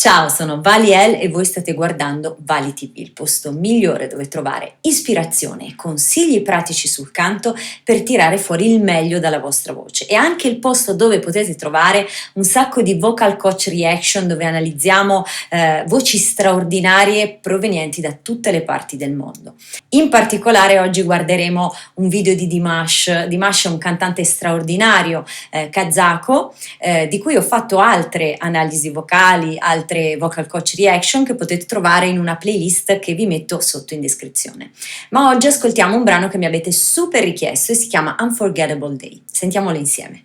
Ciao, sono Valiel e voi state guardando Vali TV, il posto migliore dove trovare ispirazione e consigli pratici sul canto per tirare fuori il meglio dalla vostra voce. E anche il posto dove potete trovare un sacco di vocal coach reaction dove analizziamo voci straordinarie provenienti da tutte le parti del mondo. In particolare oggi guarderemo un video di Dimash. Dimash è un cantante straordinario kazako di cui ho fatto altre analisi vocali, altre vocal coach reaction che potete trovare in una playlist che vi metto sotto in descrizione. Ma oggi ascoltiamo un brano che mi avete super richiesto e si chiama Unforgettable Day. Sentiamolo insieme.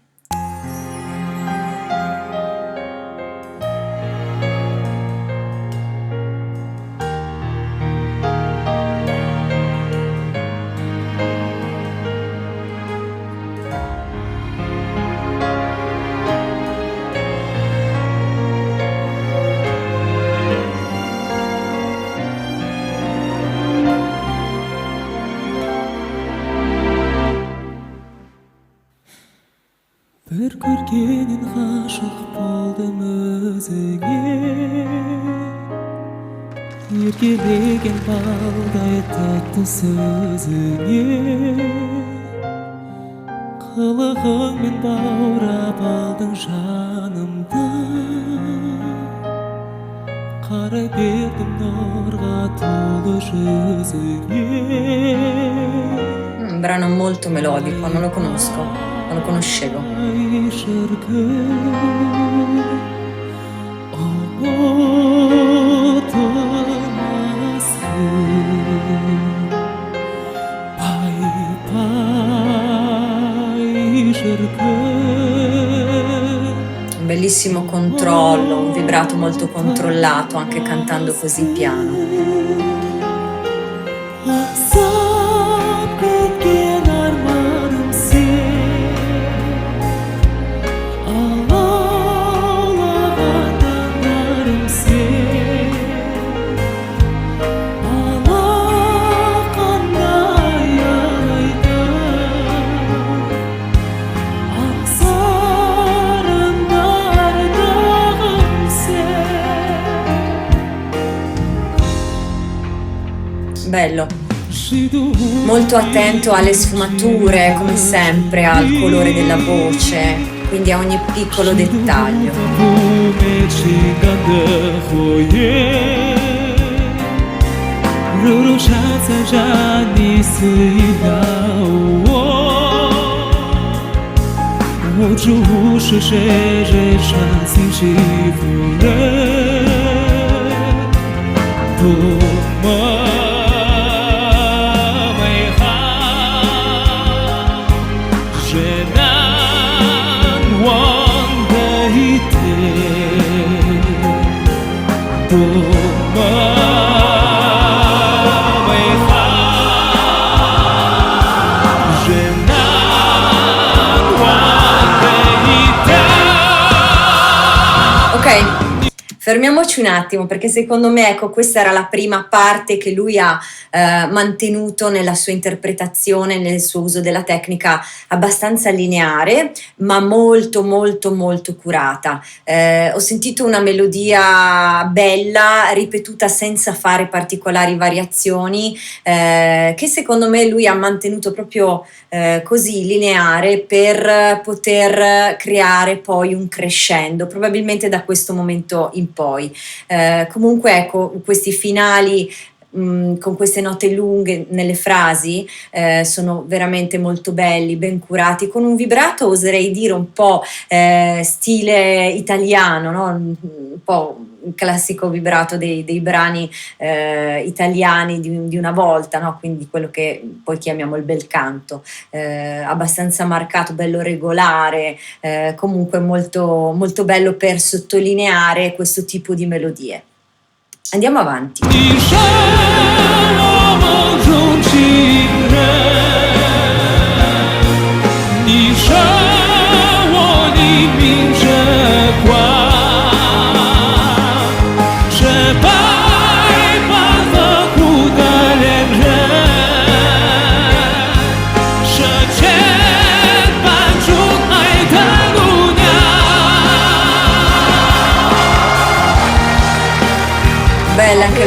Bir көргеннен ғашық болдым өзіңе, еркелеген балдай тәтті сөзіңе, қылығыңмен баурап алдың жанымды, қарай бердім нұрға толы жүзіңе. Un brano molto melodico, non lo conosco, non lo conoscevo. Un bellissimo controllo, un vibrato molto controllato, anche cantando così piano. Bello, molto attento alle sfumature, come sempre, al colore della voce, quindi a ogni piccolo dettaglio. Ok, fermiamoci un attimo perché secondo me, ecco, questa era la prima parte che lui ha mantenuto nella sua interpretazione, nel suo uso della tecnica abbastanza lineare, ma molto molto molto curata. Ho sentito una melodia bella, ripetuta senza fare particolari variazioni, che secondo me lui ha mantenuto proprio così lineare per poter creare poi un crescendo, probabilmente da questo momento in poi. Comunque ecco, questi finali con queste note lunghe nelle frasi sono veramente molto belli, ben curati, con un vibrato oserei dire un po' stile italiano, no? Un po' il classico vibrato dei brani italiani di una volta, no? Quindi quello che poi chiamiamo il bel canto, abbastanza marcato, bello regolare, comunque molto, molto bello per sottolineare questo tipo di melodie. Andiamo avanti.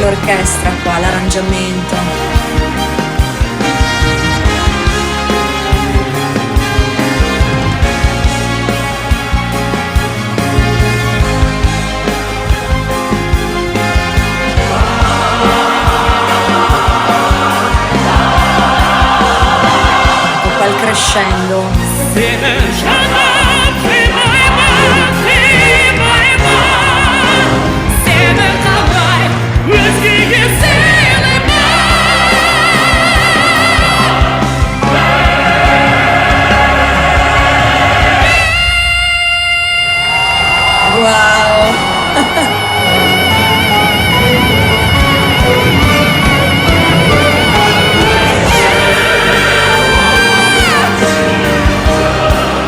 l'orchestra qua, l'arrangiamento. Ecco qua il crescendo. Wow!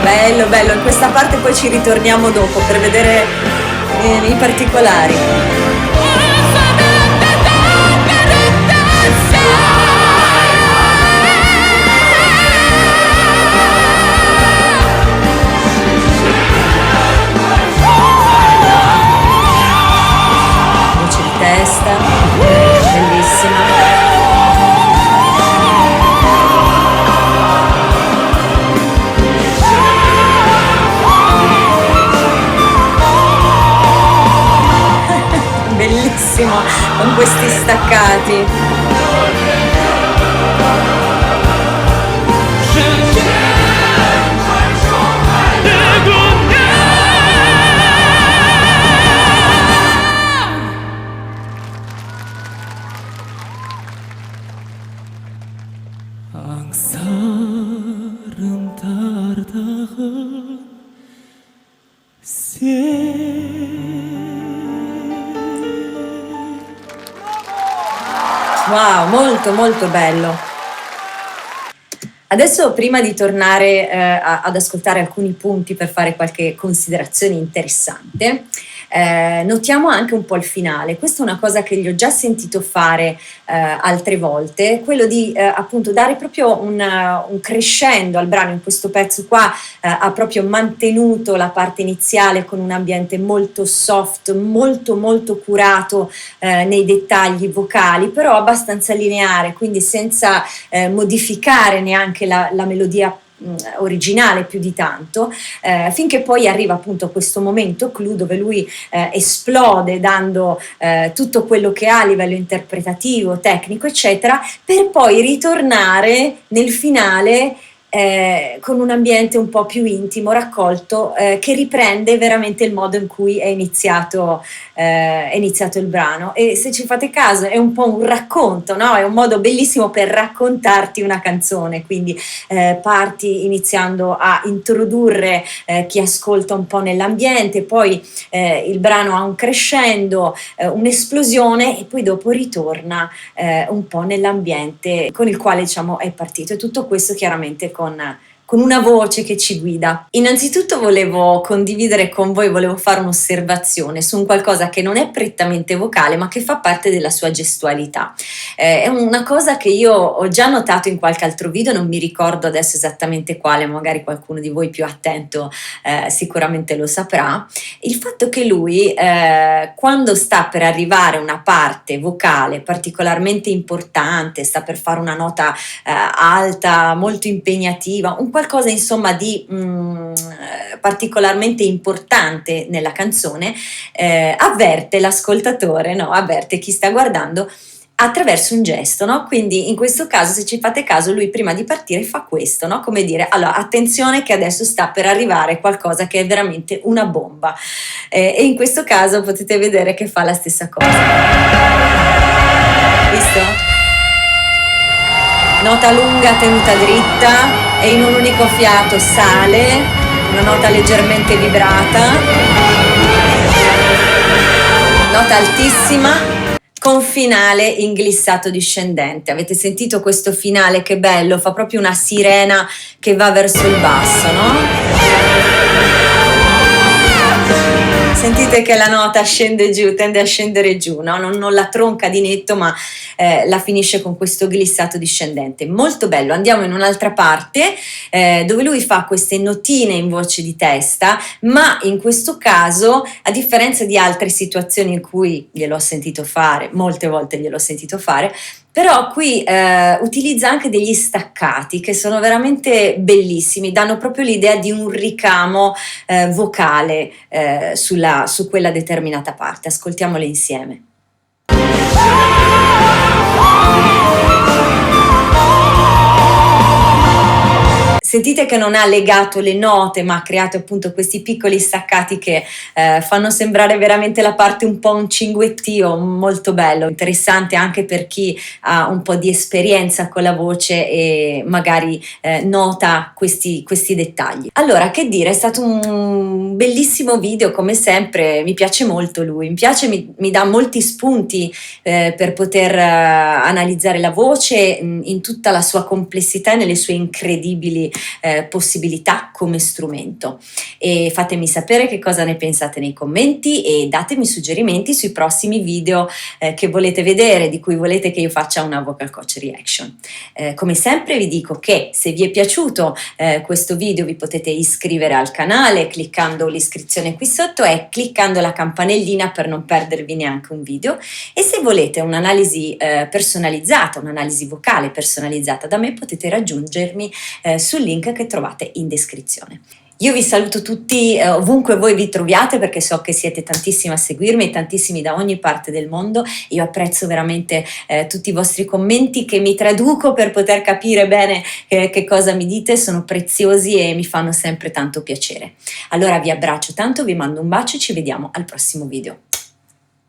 Bello, bello, in questa parte poi ci ritorniamo dopo per vedere i particolari. Voce di testa, bellissima. Bellissimo, con questi staccati. Wow, molto molto bello. Adesso, prima di tornare ad ascoltare alcuni punti per fare qualche considerazione interessante, notiamo anche un po' il finale. Questa è una cosa che gli ho già sentito fare altre volte, quello di appunto dare proprio un crescendo al brano. In questo pezzo qua ha proprio mantenuto la parte iniziale con un ambiente molto soft, molto molto curato nei dettagli vocali, però abbastanza lineare, quindi senza modificare neanche la melodia originale più di tanto, finché poi arriva appunto questo momento clou dove lui esplode dando tutto quello che ha a livello interpretativo, tecnico, eccetera, per poi ritornare nel finale con un ambiente un po' più intimo, raccolto, che riprende veramente il modo in cui è iniziato il brano. E se ci fate caso è un po' un racconto, no? È un modo bellissimo per raccontarti una canzone, quindi parti iniziando a introdurre chi ascolta un po' nell'ambiente, poi il brano ha un crescendo, un'esplosione, e poi dopo ritorna un po' nell'ambiente con il quale, diciamo, è partito, e tutto questo chiaramente con una voce che ci guida. Innanzitutto volevo condividere con voi, volevo fare un'osservazione su un qualcosa che non è prettamente vocale, ma che fa parte della sua gestualità. È una cosa che io ho già notato in qualche altro video, non mi ricordo adesso esattamente quale, magari qualcuno di voi più attento sicuramente lo saprà. Il fatto che lui, quando sta per arrivare una parte vocale particolarmente importante, sta per fare una nota alta, molto impegnativa, un qualcosa insomma di particolarmente importante nella canzone, avverte l'ascoltatore, no? Avverte chi sta guardando attraverso un gesto, no? Quindi in questo caso, se ci fate caso, lui prima di partire fa questo, no? Come dire, allora attenzione che adesso sta per arrivare qualcosa che è veramente una bomba, e in questo caso potete vedere che fa la stessa cosa. Visto? Nota lunga tenuta dritta e in un unico fiato sale, una nota leggermente vibrata, nota altissima con finale in glissato discendente. Avete sentito questo finale? Che bello, fa proprio una sirena che va verso il basso, no? Sentite che la nota scende giù, tende a scendere giù, no? Non la tronca di netto, ma la finisce con questo glissato discendente. Molto bello. Andiamo in un'altra parte dove lui fa queste notine in voce di testa, ma in questo caso, a differenza di altre situazioni in cui gliel'ho sentito fare, molte volte gliel'ho sentito fare, però qui utilizza anche degli staccati che sono veramente bellissimi, danno proprio l'idea di un ricamo vocale su quella determinata parte. Ascoltiamole insieme. Sentite che non ha legato le note, ma ha creato appunto questi piccoli staccati che fanno sembrare veramente la parte un po' un cinguettio, molto bello, interessante anche per chi ha un po' di esperienza con la voce e magari nota questi dettagli. Allora, che dire, è stato un bellissimo video come sempre, mi piace molto lui, mi piace, mi dà molti spunti per poter analizzare la voce in tutta la sua complessità e nelle sue incredibili possibilità come strumento. E fatemi sapere che cosa ne pensate nei commenti e datemi suggerimenti sui prossimi video che volete vedere, di cui volete che io faccia una vocal coach reaction. Come sempre vi dico che se vi è piaciuto questo video vi potete iscrivere al canale cliccando l'iscrizione qui sotto e cliccando la campanellina per non perdervi neanche un video, e se volete un'analisi personalizzata, un'analisi vocale personalizzata da me, potete raggiungermi sul link che trovate in descrizione. Io vi saluto tutti ovunque voi vi troviate, perché so che siete tantissimi a seguirmi, tantissimi da ogni parte del mondo. Io apprezzo veramente tutti i vostri commenti che mi traduco per poter capire bene che cosa mi dite, sono preziosi e mi fanno sempre tanto piacere. Allora vi abbraccio tanto, vi mando un bacio e ci vediamo al prossimo video.